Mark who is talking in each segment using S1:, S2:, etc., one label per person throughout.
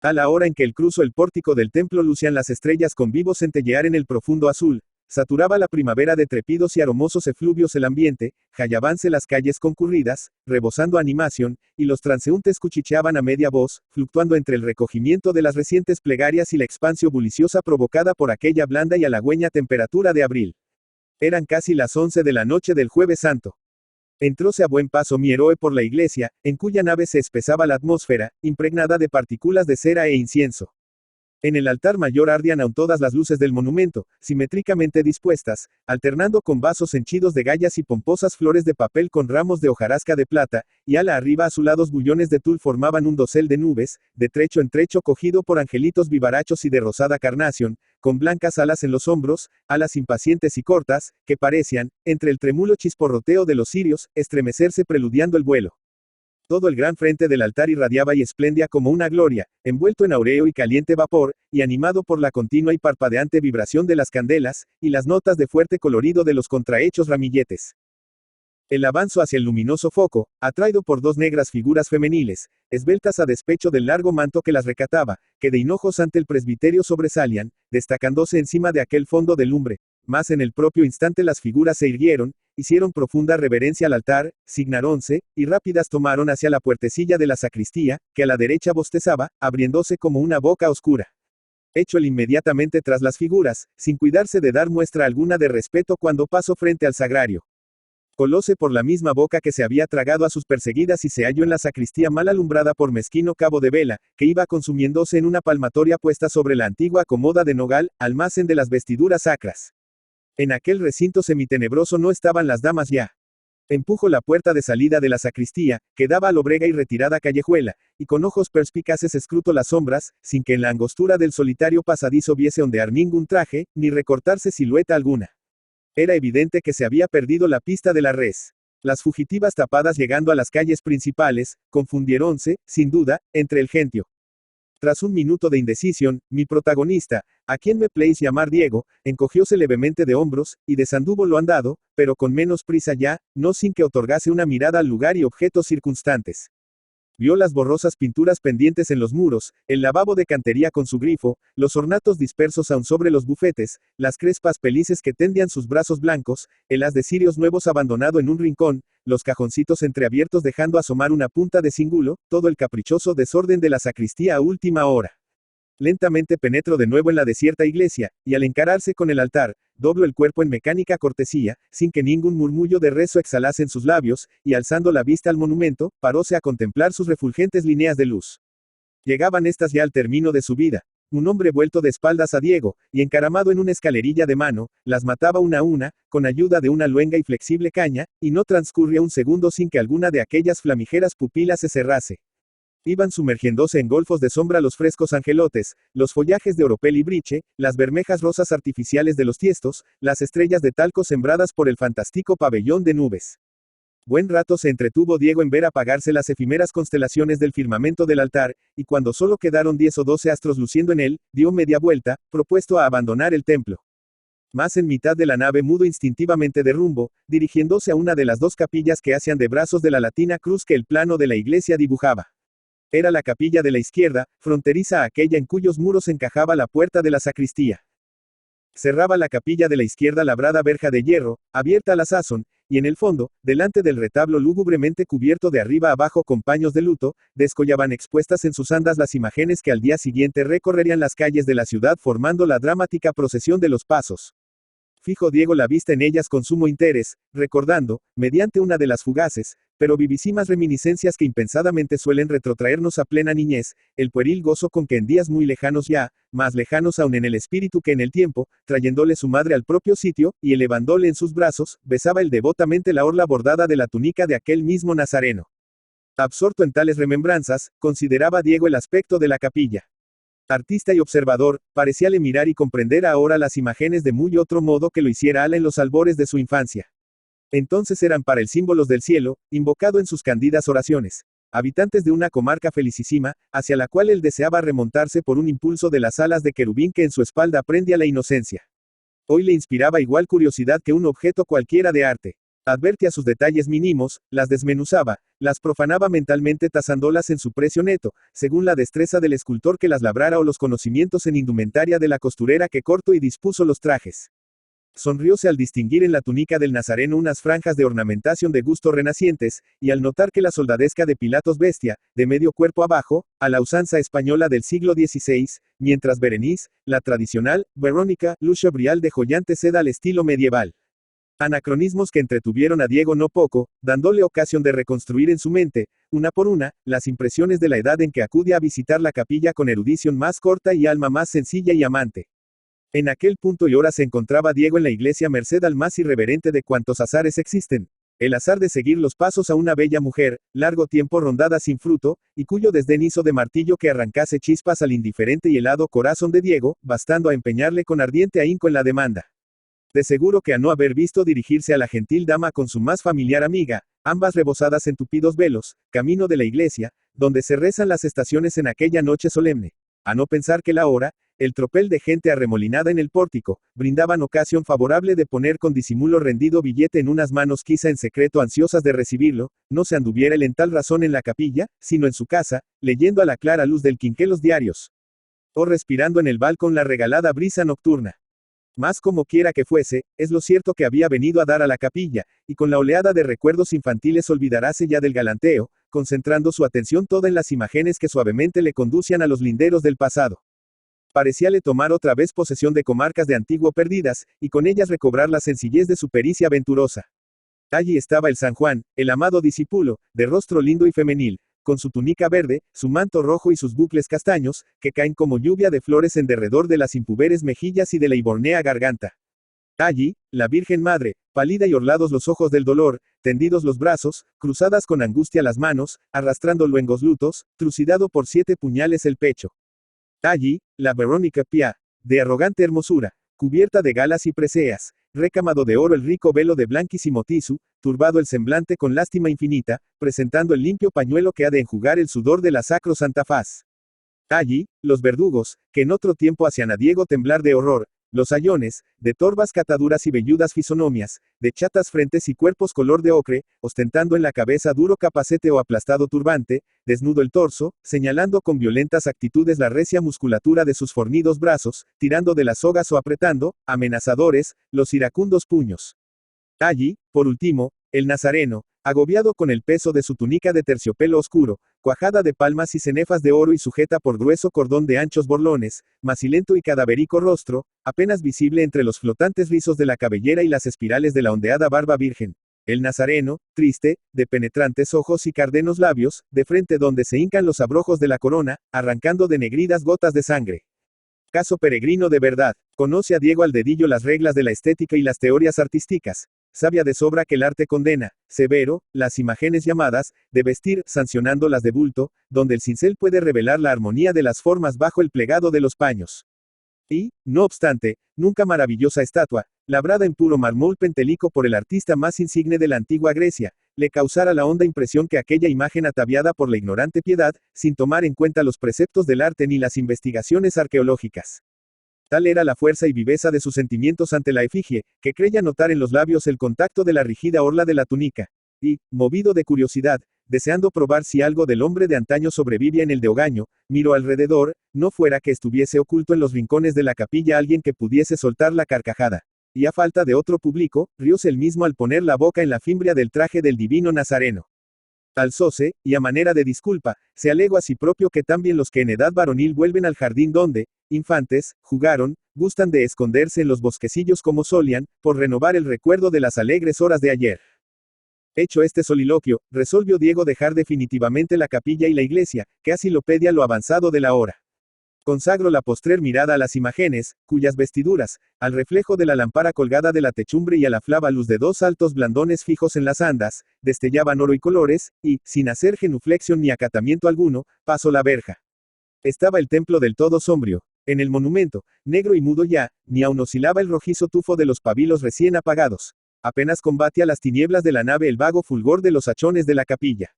S1: A la hora en que él cruzó el pórtico del templo lucían las estrellas con vivo centellear en el profundo azul. Saturaba la primavera de trepidos y aromosos efluvios el ambiente, jallabanse las calles concurridas, rebosando animación, y los transeúntes cuchicheaban a media voz, fluctuando entre el recogimiento de las recientes plegarias y la expansio buliciosa provocada por aquella blanda y halagüeña temperatura de abril. Eran casi las 11 de la noche del Jueves Santo. Entróse a buen paso mi héroe por la iglesia, en cuya nave se espesaba la atmósfera, impregnada de partículas de cera e incienso. En el altar mayor ardían aún todas las luces del monumento, simétricamente dispuestas, alternando con vasos henchidos de gallas y pomposas flores de papel con ramos de hojarasca de plata, y ala arriba azulados bullones de tul formaban un dosel de nubes, de trecho en trecho cogido por angelitos vivarachos y de rosada carnación, con blancas alas en los hombros, alas impacientes y cortas, que parecían, entre el trémulo chisporroteo de los cirios, estremecerse preludiando el vuelo. Todo el gran frente del altar irradiaba y esplendía como una gloria, envuelto en áureo y caliente vapor, y animado por la continua y parpadeante vibración de las candelas, y las notas de fuerte colorido de los contrahechos ramilletes. El avanzo hacia el luminoso foco, atraído por dos negras figuras femeniles, esbeltas a despecho del largo manto que las recataba, que de hinojos ante el presbiterio sobresalían, destacándose encima de aquel fondo de lumbre. Mas en el propio instante las figuras se irguieron, hicieron profunda reverencia al altar, signaronse, y rápidas tomaron hacia la puertecilla de la sacristía, que a la derecha bostezaba, abriéndose como una boca oscura. Echó él inmediatamente tras las figuras, sin cuidarse de dar muestra alguna de respeto cuando pasó frente al sagrario. Colóse por la misma boca que se había tragado a sus perseguidas y se halló en la sacristía mal alumbrada por mezquino cabo de vela, que iba consumiéndose en una palmatoria puesta sobre la antigua comoda de nogal, almacén de las vestiduras sacras. En aquel recinto semitenebroso no estaban las damas ya. Empujó la puerta de salida de la sacristía, que daba a lobrega y retirada callejuela, y con ojos perspicaces escrutó las sombras, sin que en la angostura del solitario pasadizo viese ondear ningún traje, ni recortarse silueta alguna. Era evidente que se había perdido la pista de la res. Las fugitivas tapadas llegando a las calles principales, confundiéronse, sin duda, entre el gentio. Tras un minuto de indecisión, mi protagonista, a quien me pléis llamar Diego, encogióse levemente de hombros, y desanduvo lo andado, pero con menos prisa ya, no sin que otorgase una mirada al lugar y objetos circunstantes. Vio las borrosas pinturas pendientes en los muros, el lavabo de cantería con su grifo, los ornatos dispersos aún sobre los bufetes, las crespas pelices que tendían sus brazos blancos, el haz de cirios nuevos abandonado en un rincón, los cajoncitos entreabiertos dejando asomar una punta de cíngulo, todo el caprichoso desorden de la sacristía a última hora. Lentamente penetró de nuevo en la desierta iglesia, y al encararse con el altar, dobló el cuerpo en mecánica cortesía, sin que ningún murmullo de rezo exhalase en sus labios, y alzando la vista al monumento, paróse a contemplar sus refulgentes líneas de luz. Llegaban estas ya al término de su vida. Un hombre vuelto de espaldas a Diego, y encaramado en una escalerilla de mano, las mataba una a una, con ayuda de una luenga y flexible caña, y no transcurría un segundo sin que alguna de aquellas flamigeras pupilas se cerrase. Iban sumergiéndose en golfos de sombra los frescos angelotes, los follajes de oropel y briche, las bermejas rosas artificiales de los tiestos, las estrellas de talco sembradas por el fantástico pabellón de nubes. Buen rato se entretuvo Diego en ver apagarse las efímeras constelaciones del firmamento del altar, y cuando solo quedaron 10 o 12 astros luciendo en él, dio media vuelta, propuesto a abandonar el templo. Mas en mitad de la nave mudó instintivamente de rumbo, dirigiéndose a una de las dos capillas que hacían de brazos de la latina cruz que el plano de la iglesia dibujaba. Era la capilla de la izquierda, fronteriza a aquella en cuyos muros encajaba la puerta de la sacristía. Cerraba la capilla de la izquierda labrada verja de hierro, abierta a la sazón, y en el fondo, delante del retablo lúgubremente cubierto de arriba abajo con paños de luto, descollaban expuestas en sus andas las imágenes que al día siguiente recorrerían las calles de la ciudad formando la dramática procesión de los pasos. Fijó Diego la vista en ellas con sumo interés, recordando, mediante una de las fugaces, pero vivísimas reminiscencias que impensadamente suelen retrotraernos a plena niñez, el pueril gozo con que en días muy lejanos ya, más lejanos aún en el espíritu que en el tiempo, trayéndole su madre al propio sitio, y elevándole en sus brazos, besaba él devotamente la orla bordada de la túnica de aquel mismo nazareno. Absorto en tales remembranzas, consideraba Diego el aspecto de la capilla. Artista y observador, parecíale mirar y comprender ahora las imágenes de muy otro modo que lo hiciera Ala en los albores de su infancia. Entonces eran para él símbolos del cielo, invocado en sus candidas oraciones. Habitantes de una comarca felicísima, hacia la cual él deseaba remontarse por un impulso de las alas de querubín que en su espalda prendía la inocencia. Hoy le inspiraba igual curiosidad que un objeto cualquiera de arte. Advertía sus detalles mínimos, las desmenuzaba, las profanaba mentalmente tasándolas en su precio neto, según la destreza del escultor que las labrara o los conocimientos en indumentaria de la costurera que cortó y dispuso los trajes. Sonrióse al distinguir en la túnica del nazareno unas franjas de ornamentación de gusto renacientes, y al notar que la soldadesca de Pilatos vestía, de medio cuerpo abajo, a la usanza española del siglo XVI, mientras Berenice, la tradicional, Verónica, lucha brial de joyante seda al estilo medieval. Anacronismos que entretuvieron a Diego no poco, dándole ocasión de reconstruir en su mente, una por una, las impresiones de la edad en que acude a visitar la capilla con erudición más corta y alma más sencilla y amante. En aquel punto y hora se encontraba Diego en la iglesia merced al más irreverente de cuantos azares existen. El azar de seguir los pasos a una bella mujer, largo tiempo rondada sin fruto, y cuyo desdén hizo de martillo que arrancase chispas al indiferente y helado corazón de Diego, bastando a empeñarle con ardiente ahínco en la demanda. De seguro que a no haber visto dirigirse a la gentil dama con su más familiar amiga, ambas rebosadas en tupidos velos, camino de la iglesia, donde se rezan las estaciones en aquella noche solemne. A no pensar que la hora, el tropel de gente arremolinada en el pórtico, brindaban ocasión favorable de poner con disimulo rendido billete en unas manos quizá en secreto ansiosas de recibirlo, no se anduviera él en tal razón en la capilla, sino en su casa, leyendo a la clara luz del quinqué los diarios. O respirando en el balcón la regalada brisa nocturna. Mas como quiera que fuese, es lo cierto que había venido a dar a la capilla, y con la oleada de recuerdos infantiles olvidaráse ya del galanteo, concentrando su atención toda en las imágenes que suavemente le conducían a los linderos del pasado. Parecíale tomar otra vez posesión de comarcas de antiguo perdidas, y con ellas recobrar la sencillez de su pericia aventurosa. Allí estaba el San Juan, el amado discípulo, de rostro lindo y femenil, con su túnica verde, su manto rojo y sus bucles castaños, que caen como lluvia de flores en derredor de las impuberes mejillas y de la ibornea garganta. Allí, la Virgen Madre, pálida y orlados los ojos del dolor, tendidos los brazos, cruzadas con angustia las manos, arrastrando luengos lutos, trucidado por 7 puñales el pecho. Allí, la Verónica Pía, de arrogante hermosura, cubierta de galas y preseas, recamado de oro el rico velo de blanquísimo tisú, turbado el semblante con lástima infinita, presentando el limpio pañuelo que ha de enjugar el sudor de la sacro santa faz. Allí, los verdugos, que en otro tiempo hacían a Diego temblar de horror, los sayones, de torvas cataduras y velludas fisonomias, de chatas frentes y cuerpos color de ocre, ostentando en la cabeza duro capacete o aplastado turbante, desnudo el torso, señalando con violentas actitudes la recia musculatura de sus fornidos brazos, tirando de las sogas o apretando, amenazadores, los iracundos puños. Allí, por último, el nazareno, agobiado con el peso de su túnica de terciopelo oscuro, cuajada de palmas y cenefas de oro y sujeta por grueso cordón de anchos borlones, macilento y cadavérico rostro, apenas visible entre los flotantes rizos de la cabellera y las espirales de la ondeada barba virgen. El nazareno, triste, de penetrantes ojos y cardenos labios, de frente donde se hincan los abrojos de la corona, arrancando denegridas gotas de sangre. Caso peregrino de verdad, conoce a Diego al dedillo las reglas de la estética y las teorías artísticas. Sabia de sobra que el arte condena, severo, las imágenes llamadas, de vestir, sancionando las de bulto, donde el cincel puede revelar la armonía de las formas bajo el plegado de los paños. Y, no obstante, nunca maravillosa estatua, labrada en puro mármol pentelico por el artista más insigne de la antigua Grecia, le causara la honda impresión que aquella imagen ataviada por la ignorante piedad, sin tomar en cuenta los preceptos del arte ni las investigaciones arqueológicas. Tal era la fuerza y viveza de sus sentimientos ante la efigie, que creía notar en los labios el contacto de la rígida orla de la túnica. Y, movido de curiosidad, deseando probar si algo del hombre de antaño sobrevivía en el de Ogaño, miró alrededor, no fuera que estuviese oculto en los rincones de la capilla alguien que pudiese soltar la carcajada. Y a falta de otro público, rióse él mismo al poner la boca en la fimbria del traje del divino Nazareno. Alzóse, y a manera de disculpa, se alegó a sí propio que también los que en edad varonil vuelven al jardín donde, infantes, jugaron, gustan de esconderse en los bosquecillos como solían, por renovar el recuerdo de las alegres horas de ayer. Hecho este soliloquio, resolvió Diego dejar definitivamente la capilla y la iglesia, que así lo pedía lo avanzado de la hora. Consagro la postrer mirada a las imágenes, cuyas vestiduras, al reflejo de la lámpara colgada de la techumbre y a la flava luz de 2 altos blandones fijos en las andas, destellaban oro y colores, y, sin hacer genuflexión ni acatamiento alguno, pasó la verja. Estaba el templo del todo sombrio. En el monumento, negro y mudo ya, ni aun oscilaba el rojizo tufo de los pabilos recién apagados. Apenas combatía las tinieblas de la nave el vago fulgor de los hachones de la capilla.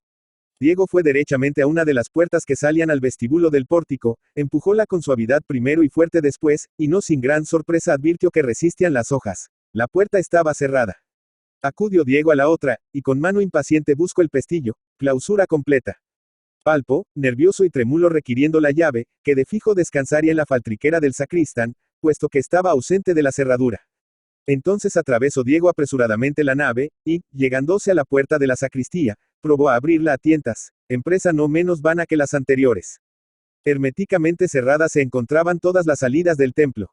S1: Diego fue derechamente a una de las puertas que salían al vestíbulo del pórtico, empujóla con suavidad primero y fuerte después, y no sin gran sorpresa advirtió que resistían las hojas. La puerta estaba cerrada. Acudió Diego a la otra, y con mano impaciente buscó el pestillo. Clausura completa. Palpo, nervioso y trémulo requiriendo la llave, que de fijo descansaría en la faltriquera del sacristán, puesto que estaba ausente de la cerradura. Entonces atravesó Diego apresuradamente la nave, y, llegándose a la puerta de la sacristía, probó a abrirla a tientas, empresa no menos vana que las anteriores. Herméticamente cerradas se encontraban todas las salidas del templo.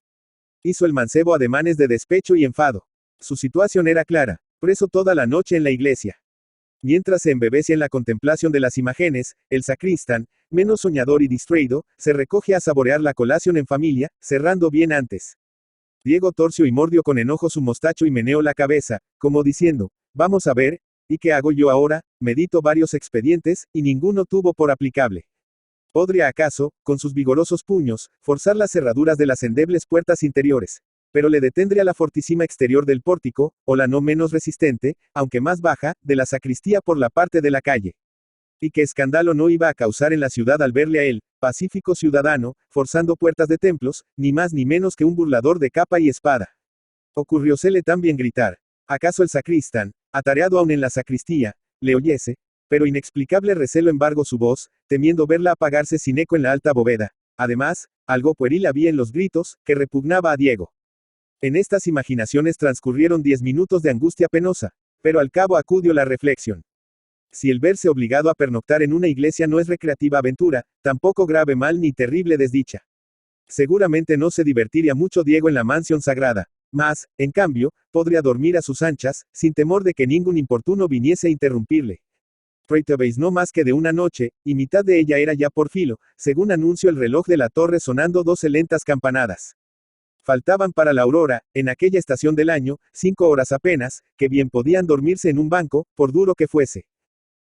S1: Hizo el mancebo ademanes de despecho y enfado. Su situación era clara, preso toda la noche en la iglesia. Mientras se embebecía en la contemplación de las imágenes, el sacristán, menos soñador y distraído, se recoge a saborear la colación en familia, cerrando bien antes. Diego torció y mordió con enojo su mostacho y meneó la cabeza, como diciendo, vamos a ver, ¿y qué hago yo ahora? Medito varios expedientes, y ninguno tuvo por aplicable. ¿Podría acaso, con sus vigorosos puños, forzar las cerraduras de las endebles puertas interiores? Pero le detendría la fortísima exterior del pórtico, o la no menos resistente, aunque más baja, de la sacristía por la parte de la calle. Y qué escándalo no iba a causar en la ciudad al verle a él, pacífico ciudadano, forzando puertas de templos, ni más ni menos que un burlador de capa y espada. Ocurriósele también gritar. ¿Acaso el sacristán, atareado aún en la sacristía, le oyese? Pero inexplicable recelo embargó su voz, temiendo verla apagarse sin eco en la alta bóveda. Además, algo pueril había en los gritos, que repugnaba a Diego. En estas imaginaciones transcurrieron 10 minutos de angustia penosa, pero al cabo acudió la reflexión. Si el verse obligado a pernoctar en una iglesia no es recreativa aventura, tampoco grave mal ni terrible desdicha. Seguramente no se divertiría mucho Diego en la mansión sagrada, mas, en cambio, podría dormir a sus anchas, sin temor de que ningún importuno viniese a interrumpirle. Reitebéis no más que de una noche, y mitad de ella era ya por filo, según anunció el reloj de la torre sonando 12 lentas campanadas. Faltaban para la aurora, en aquella estación del año, 5 horas apenas, que bien podían dormirse en un banco, por duro que fuese.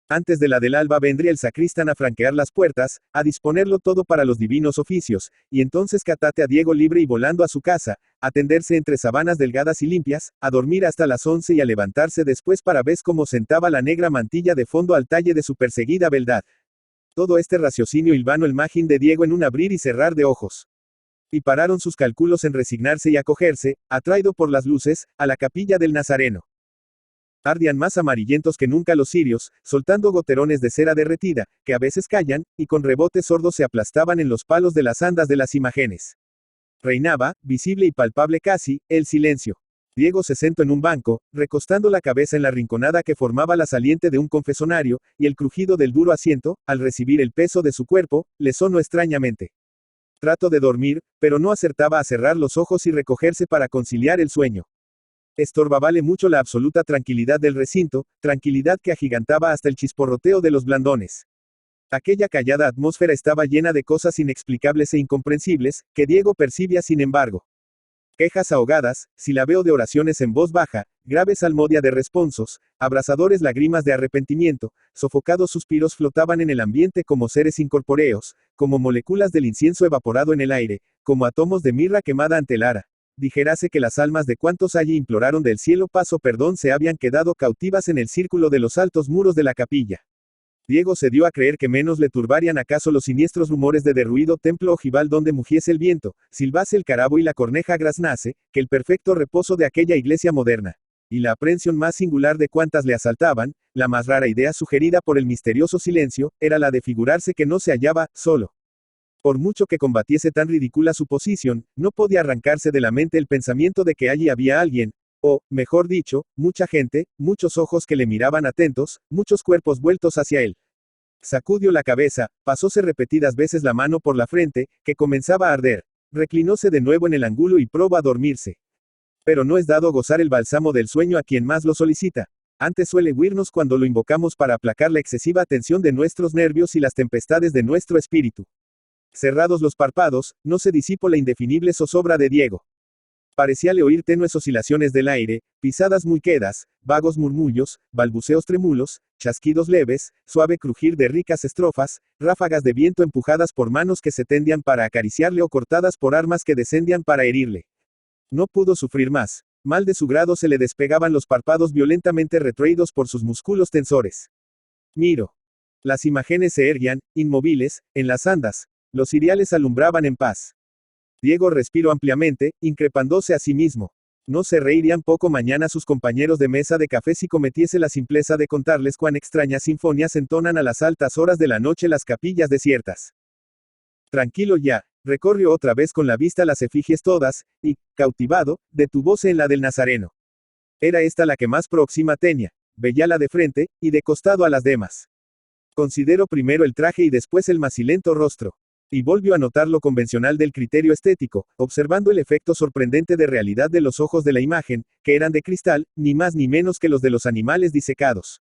S1: Antes de la del alba vendría el sacristán a franquear las puertas, a disponerlo todo para los divinos oficios, y entonces catate a Diego libre y volando a su casa, a tenderse entre sabanas delgadas y limpias, a dormir hasta las 11 y a levantarse después para ver cómo sentaba la negra mantilla de fondo al talle de su perseguida beldad. Todo este raciocinio hilvanó el magín de Diego en un abrir y cerrar de ojos. Y pararon sus cálculos en resignarse y acogerse, atraído por las luces, a la capilla del Nazareno. Ardían más amarillentos que nunca los cirios, soltando goterones de cera derretida, que a veces callan, y con rebotes sordos se aplastaban en los palos de las andas de las imágenes. Reinaba, visible y palpable casi, el silencio. Diego se sentó en un banco, recostando la cabeza en la rinconada que formaba la saliente de un confesonario, y el crujido del duro asiento, al recibir el peso de su cuerpo, le sonó extrañamente. Trató de dormir, pero no acertaba a cerrar los ojos y recogerse para conciliar el sueño. Estorbábale mucho la absoluta tranquilidad del recinto, tranquilidad que agigantaba hasta el chisporroteo de los blandones. Aquella callada atmósfera estaba llena de cosas inexplicables e incomprensibles, que Diego percibía sin embargo. Quejas ahogadas, silabeo de oraciones en voz baja, grave salmodia de responsos, abrasadores lágrimas de arrepentimiento, sofocados suspiros flotaban en el ambiente como seres incorpóreos, como moléculas del incienso evaporado en el aire, como átomos de mirra quemada ante el ara. Dijérase que las almas de cuantos allí imploraron del cielo paso perdón se habían quedado cautivas en el círculo de los altos muros de la capilla. Diego se dio a creer que menos le turbarían acaso los siniestros rumores de derruido templo ojival donde mugiese el viento, silbase el carabo y la corneja graznase, que el perfecto reposo de aquella iglesia moderna. Y la aprensión más singular de cuantas le asaltaban, la más rara idea sugerida por el misterioso silencio, era la de figurarse que no se hallaba, solo. Por mucho que combatiese tan ridícula suposición, no podía arrancarse de la mente el pensamiento de que allí había alguien, o, mejor dicho, mucha gente, muchos ojos que le miraban atentos, muchos cuerpos vueltos hacia él. Sacudió la cabeza, pasóse repetidas veces la mano por la frente, que comenzaba a arder. Reclinóse de nuevo en el ángulo y probó a dormirse. Pero no es dado gozar el bálsamo del sueño a quien más lo solicita. Antes suele huirnos cuando lo invocamos para aplacar la excesiva tensión de nuestros nervios y las tempestades de nuestro espíritu. Cerrados los párpados, no se disipó la indefinible zozobra de Diego. Parecíale oír tenues oscilaciones del aire, pisadas muy quedas, vagos murmullos, balbuceos trémulos, chasquidos leves, suave crujir de ricas estrofas, ráfagas de viento empujadas por manos que se tendían para acariciarle o cortadas por armas que descendían para herirle. No pudo sufrir más. Mal de su grado se le despegaban los párpados violentamente retraídos por sus músculos tensores. Miro. Las imágenes se erguían, inmóviles, en las andas. Los ciriales alumbraban en paz. Diego respiró ampliamente, increpándose a sí mismo. ¿No se reirían poco mañana sus compañeros de mesa de café si cometiese la simpleza de contarles cuán extrañas sinfonías entonan a las altas horas de la noche las capillas desiertas? Tranquilo ya, recorrió otra vez con la vista las efigies todas, y, cautivado, detuvóse en la del Nazareno. Era esta la que más próxima tenía, veíala de frente, y de costado a las demás. Consideró primero el traje y después el macilento rostro. Y volvió a notar lo convencional del criterio estético, observando el efecto sorprendente de realidad de los ojos de la imagen, que eran de cristal, ni más ni menos que los de los animales disecados.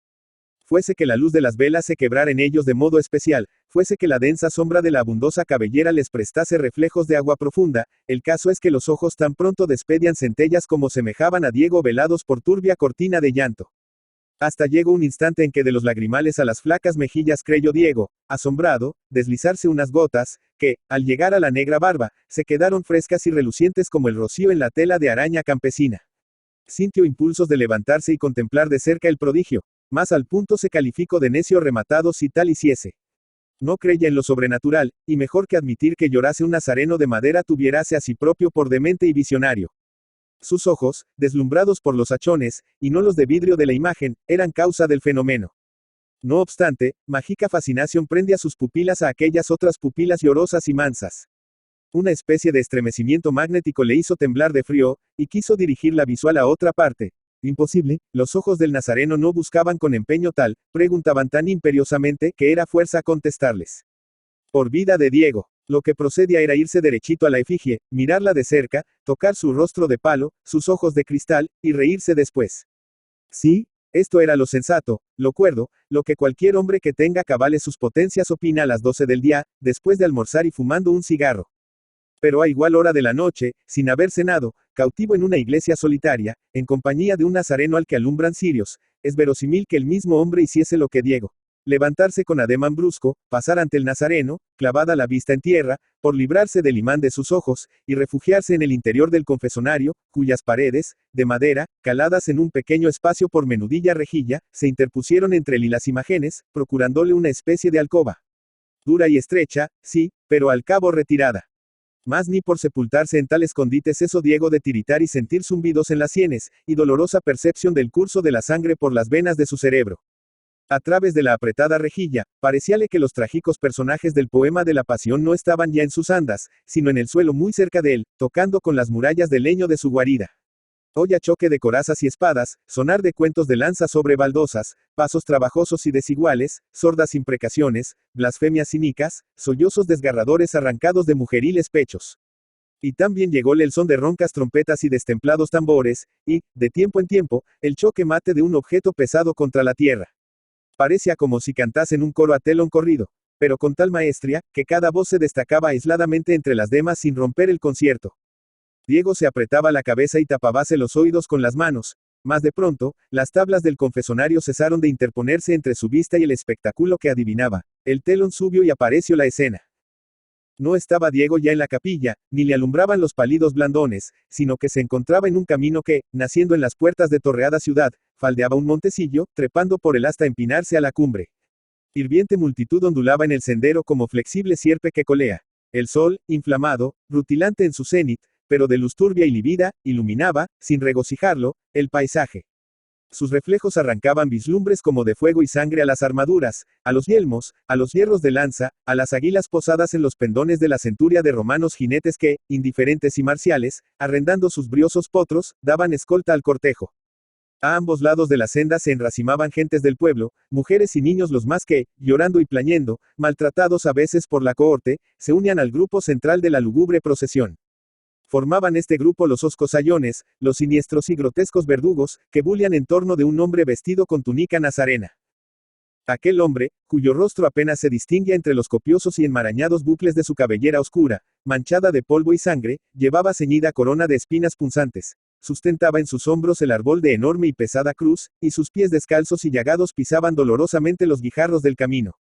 S1: Fuese que la luz de las velas se quebrara en ellos de modo especial, fuese que la densa sombra de la abundosa cabellera les prestase reflejos de agua profunda, el caso es que los ojos tan pronto despedían centellas como semejaban a Diego velados por turbia cortina de llanto. Hasta llegó un instante en que de los lagrimales a las flacas mejillas creyó Diego, asombrado, deslizarse unas gotas, que, al llegar a la negra barba, se quedaron frescas y relucientes como el rocío en la tela de araña campesina. Sintió impulsos de levantarse y contemplar de cerca el prodigio, mas al punto se calificó de necio rematado si tal hiciese. No creía en lo sobrenatural, y mejor que admitir que llorase un nazareno de madera tuviérase a sí propio por demente y visionario. Sus ojos, deslumbrados por los hachones, y no los de vidrio de la imagen, eran causa del fenómeno. No obstante, mágica fascinación prende a sus pupilas a aquellas otras pupilas llorosas y mansas. Una especie de estremecimiento magnético le hizo temblar de frío, y quiso dirigir la visual a otra parte. Imposible, los ojos del Nazareno no buscaban con empeño tal, preguntaban tan imperiosamente, que era fuerza contestarles. Por vida de Diego. Lo que procedía era irse derechito a la efigie, mirarla de cerca, tocar su rostro de palo, sus ojos de cristal, y reírse después. Sí, esto era lo sensato, lo cuerdo, lo que cualquier hombre que tenga cabales sus potencias opina a las 12 del día, después de almorzar y fumando un cigarro. Pero a igual hora de la noche, sin haber cenado, cautivo en una iglesia solitaria, en compañía de un nazareno al que alumbran cirios, es verosímil que el mismo hombre hiciese lo que Diego. Levantarse con ademán brusco, pasar ante el nazareno, clavada la vista en tierra, por librarse del imán de sus ojos, y refugiarse en el interior del confesonario, cuyas paredes, de madera, caladas en un pequeño espacio por menudilla rejilla, se interpusieron entre él y las imágenes, procurándole una especie de alcoba. Dura y estrecha, sí, pero al cabo retirada. Mas ni por sepultarse en tal escondite cesó Diego de tiritar y sentir zumbidos en las sienes, y dolorosa percepción del curso de la sangre por las venas de su cerebro. A través de la apretada rejilla, parecíale que los trágicos personajes del poema de la pasión no estaban ya en sus andas, sino en el suelo muy cerca de él, tocando con las murallas de leño de su guarida. Oía choque de corazas y espadas, sonar de cuentos de lanza sobre baldosas, pasos trabajosos y desiguales, sordas imprecaciones, blasfemias cínicas, sollozos desgarradores arrancados de mujeriles pechos. Y también llególe el son de roncas trompetas y destemplados tambores, y, de tiempo en tiempo, el choque mate de un objeto pesado contra la tierra. Parecía como si cantasen un coro a telón corrido, pero con tal maestría, que cada voz se destacaba aisladamente entre las demás sin romper el concierto. Diego se apretaba la cabeza y tapábase los oídos con las manos, mas de pronto, las tablas del confesonario cesaron de interponerse entre su vista y el espectáculo que adivinaba. El telón subió y apareció la escena. No estaba Diego ya en la capilla, ni le alumbraban los pálidos blandones, sino que se encontraba en un camino que, naciendo en las puertas de torreada ciudad, faldeaba un montecillo, trepando por él hasta empinarse a la cumbre. Hirviente multitud ondulaba en el sendero como flexible sierpe que colea. El sol, inflamado, rutilante en su cenit, pero de luz turbia y lívida, iluminaba, sin regocijarlo, el paisaje. Sus reflejos arrancaban vislumbres como de fuego y sangre a las armaduras, a los yelmos, a los hierros de lanza, a las águilas posadas en los pendones de la centuria de romanos jinetes que, indiferentes y marciales, arrendando sus briosos potros, daban escolta al cortejo. A ambos lados de la senda se enracimaban gentes del pueblo, mujeres y niños los más que, llorando y plañendo, maltratados a veces por la cohorte, se unían al grupo central de la lúgubre procesión. Formaban este grupo los oscosayones, los siniestros y grotescos verdugos, que bulían en torno de un hombre vestido con túnica nazarena. Aquel hombre, cuyo rostro apenas se distinguía entre los copiosos y enmarañados bucles de su cabellera oscura, manchada de polvo y sangre, llevaba ceñida corona de espinas punzantes, sustentaba en sus hombros el árbol de enorme y pesada cruz, y sus pies descalzos y llagados pisaban dolorosamente los guijarros del camino.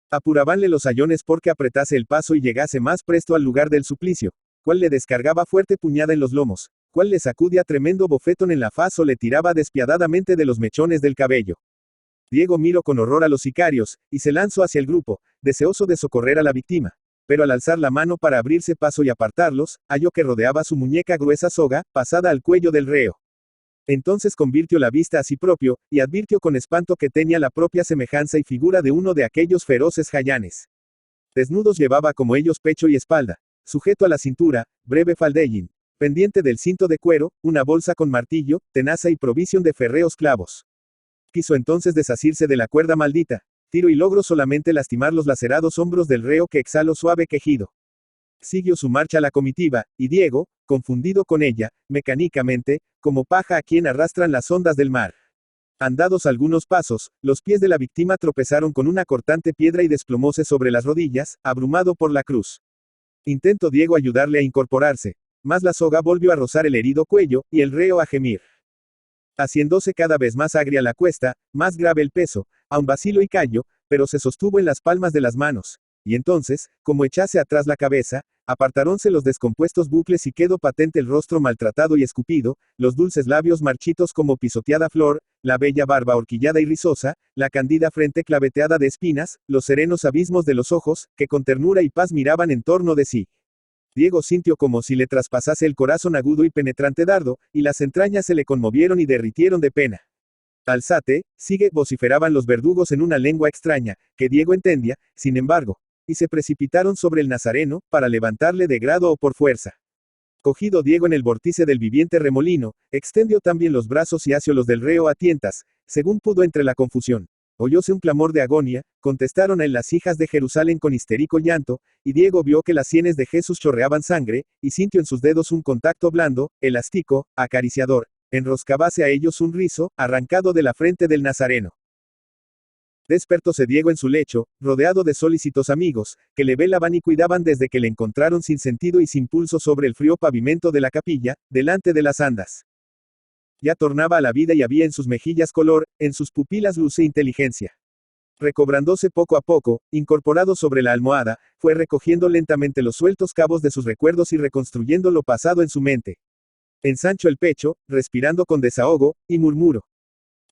S1: Apurabanle los sayones porque apretase el paso y llegase más presto al lugar del suplicio, cuál le descargaba fuerte puñada en los lomos, cuál le sacudía tremendo bofetón en la faz o le tiraba despiadadamente de los mechones del cabello. Diego miró con horror a los sicarios, y se lanzó hacia el grupo, deseoso de socorrer a la víctima. pero al alzar la mano para abrirse paso y apartarlos, halló que rodeaba su muñeca gruesa soga, pasada al cuello del reo. Entonces convirtió la vista a sí propio, y advirtió con espanto que tenía la propia semejanza y figura de uno de aquellos feroces jayanes. Desnudos llevaba como ellos pecho y espalda, sujeto a la cintura, breve faldellín, pendiente del cinto de cuero, una bolsa con martillo, tenaza y provisión de férreos clavos. Quiso entonces desasirse de la cuerda maldita, tiro y logró solamente lastimar los lacerados hombros del reo que exhaló suave quejido. Siguió su marcha la comitiva, y Diego, confundido con ella, mecánicamente, como paja a quien arrastran las ondas del mar. Andados algunos pasos, los pies de la víctima tropezaron con una cortante piedra y desplomóse sobre las rodillas, abrumado por la cruz. Intentó Diego ayudarle a incorporarse, mas la soga volvió a rozar el herido cuello, y el reo a gemir. Haciéndose cada vez más agria la cuesta, más grave el peso, aun vaciló y cayó, pero se sostuvo en las palmas de las manos. Y entonces, como echase atrás la cabeza, apartaronse los descompuestos bucles y quedó patente el rostro maltratado y escupido, los dulces labios marchitos como pisoteada flor, la bella barba horquillada y rizosa, la candida frente claveteada de espinas, los serenos abismos de los ojos, que con ternura y paz miraban en torno de sí. Diego sintió como si le traspasase el corazón agudo y penetrante dardo, y las entrañas se le conmovieron y derritieron de pena. Alzate, sigue, vociferaban los verdugos en una lengua extraña, que Diego entendía, sin embargo, y se precipitaron sobre el nazareno, para levantarle de grado o por fuerza. Cogido Diego en el vórtice del viviente remolino, extendió también los brazos y asió los del reo a tientas, según pudo entre la confusión. Oyóse un clamor de agonía, contestaron a él las hijas de Jerusalén con histérico llanto, y Diego vio que las sienes de Jesús chorreaban sangre, y sintió en sus dedos un contacto blando, elástico, acariciador, enroscábase a ellos un rizo, arrancado de la frente del nazareno. Despertóse Diego en su lecho, rodeado de solícitos amigos, que le velaban y cuidaban desde que le encontraron sin sentido y sin pulso sobre el frío pavimento de la capilla, delante de las andas. Ya tornaba a la vida y había en sus mejillas color, en sus pupilas luz e inteligencia. Recobrándose poco a poco, incorporado sobre la almohada, fue recogiendo lentamente los sueltos cabos de sus recuerdos y reconstruyendo lo pasado en su mente. Ensanchó el pecho, respirando con desahogo, y murmuró: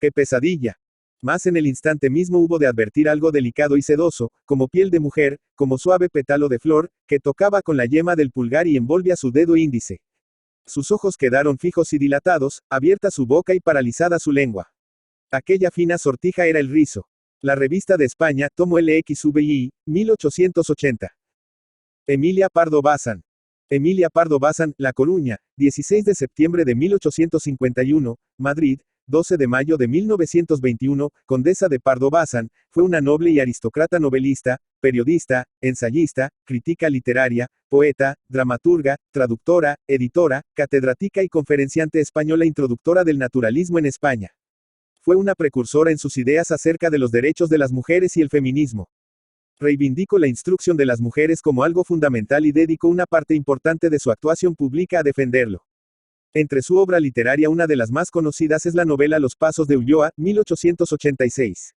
S1: ¡qué pesadilla! Mas en el instante mismo hubo de advertir algo delicado y sedoso, como piel de mujer, como suave pétalo de flor, que tocaba con la yema del pulgar y envolvía su dedo índice. Sus ojos quedaron fijos y dilatados, abierta su boca y paralizada su lengua. Aquella fina sortija era el rizo. La Revista de España, tomo LXVI, 1880. Emilia Pardo Bazán. Emilia Pardo Bazán, La Coruña, 16 de septiembre de 1851, Madrid, 12 de mayo de 1921, condesa de Pardo Bazán, fue una noble y aristócrata novelista, periodista, ensayista, crítica literaria, poeta, dramaturga, traductora, editora, catedrática y conferenciante española introductora del naturalismo en España. Fue una precursora en sus ideas acerca de los derechos de las mujeres y el feminismo. Reivindicó la instrucción de las mujeres como algo fundamental y dedicó una parte importante de su actuación pública a defenderlo. Entre su obra literaria una de las más conocidas es la novela Los Pasos de Ulloa, 1886.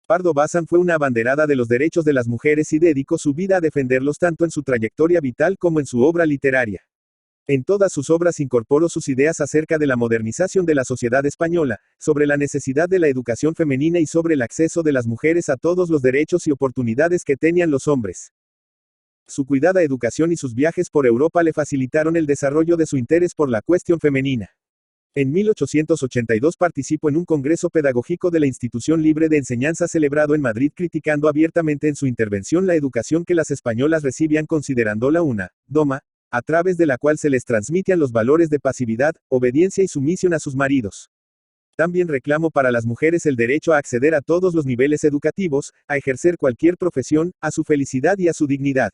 S1: Pardo Bazán fue una abanderada de los derechos de las mujeres y dedicó su vida a defenderlos tanto en su trayectoria vital como en su obra literaria. En todas sus obras incorporó sus ideas acerca de la modernización de la sociedad española, sobre la necesidad de la educación femenina y sobre el acceso de las mujeres a todos los derechos y oportunidades que tenían los hombres. Su cuidada educación y sus viajes por Europa le facilitaron el desarrollo de su interés por la cuestión femenina. En 1882 participó en un congreso pedagógico de la Institución Libre de Enseñanza celebrado en Madrid, criticando abiertamente en su intervención la educación que las españolas recibían, considerándola una doma, a través de la cual se les transmitían los valores de pasividad, obediencia y sumisión a sus maridos. También reclamó para las mujeres el derecho a acceder a todos los niveles educativos, a ejercer cualquier profesión, a su felicidad y a su dignidad.